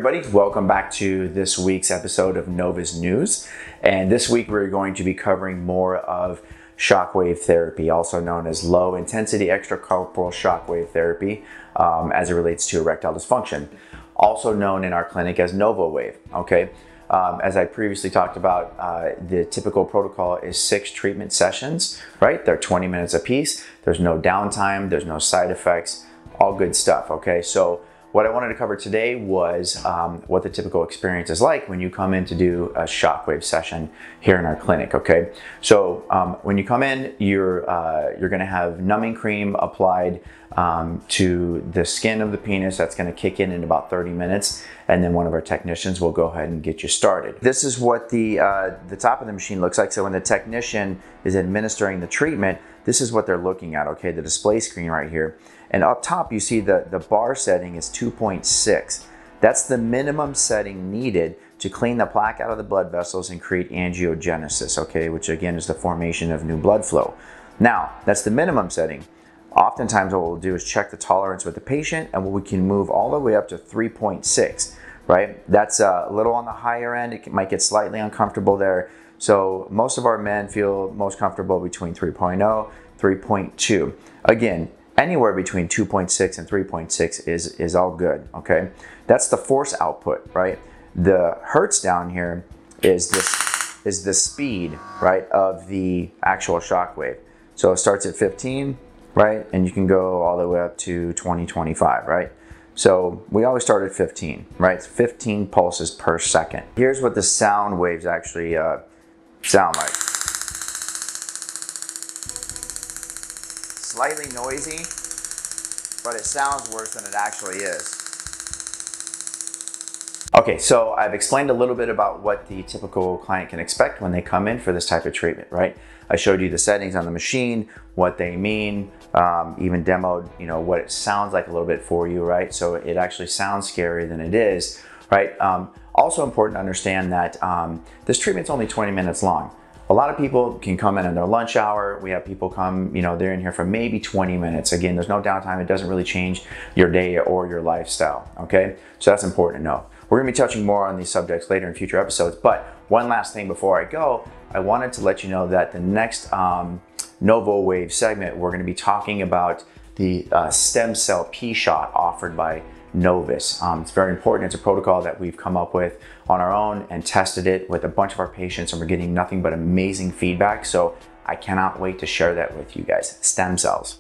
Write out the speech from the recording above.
everybody, welcome back to this week's episode of Novus News. And this week we're going to be covering more of shockwave therapy, also known as low intensity extracorporeal shockwave therapy, as it relates to erectile dysfunction, also known in our clinic as NOVOWave. Okay, as I previously talked about, the typical protocol is 6 treatment sessions, right? They're 20 minutes apiece. There's no downtime, there's no side effects, all good stuff. Okay, so what I wanted to cover today was what the typical experience is like when you come in to do a shockwave session here in our clinic. Okay, so when you come in, you're going to have numbing cream applied to the skin of the penis. That's going to kick in about 30 minutes, and then one of our technicians will go ahead and get you started. This is what the top of the machine looks like. So when the technician is administering the treatment, this is what they're looking at. Okay, the display screen right here. And up top, you see the bar setting is 2.6. That's the minimum setting needed to clean the plaque out of the blood vessels and create angiogenesis, okay, which again is the formation of new blood flow. Now, that's the minimum setting. Oftentimes what we'll do is check the tolerance with the patient, and we can move all the way up to 3.6, right? That's a little on the higher end. It might get slightly uncomfortable there. So most of our men feel most comfortable between 3.0, 3.2. Again, anywhere between 2.6 and 3.6 is all good, okay? That's the force output, right? The hertz down here is the speed, right, of the actual shock wave. So it starts at 15, right? And you can go all the way up to 20, 25, right? So we always start at 15, right? It's 15 pulses per second. Here's what the sound waves actually sound like. Slightly noisy, but it sounds worse than it actually is. Okay, so I've explained a little bit about what the typical client can expect when they come in for this type of treatment, right? I showed you the settings on the machine, what they mean, even demoed, what it sounds like a little bit for you, right? So it actually sounds scarier than it is, right? Also important to understand that this treatment's only 20 minutes long. A lot of people can come in their lunch hour. We have people come, they're in here for maybe 20 minutes. Again, there's no downtime. It doesn't really change your day or your lifestyle, okay? So that's important to know. We're gonna be touching more on these subjects later in future episodes, but one last thing before I go, I wanted to let you know that the next NOVOWave segment, we're gonna be talking about the stem cell P-shot offered by Novus. It's very important. It's a protocol that we've come up with on our own and tested it with a bunch of our patients, and we're getting nothing but amazing feedback. So I cannot wait to share that with you guys. Stem cells.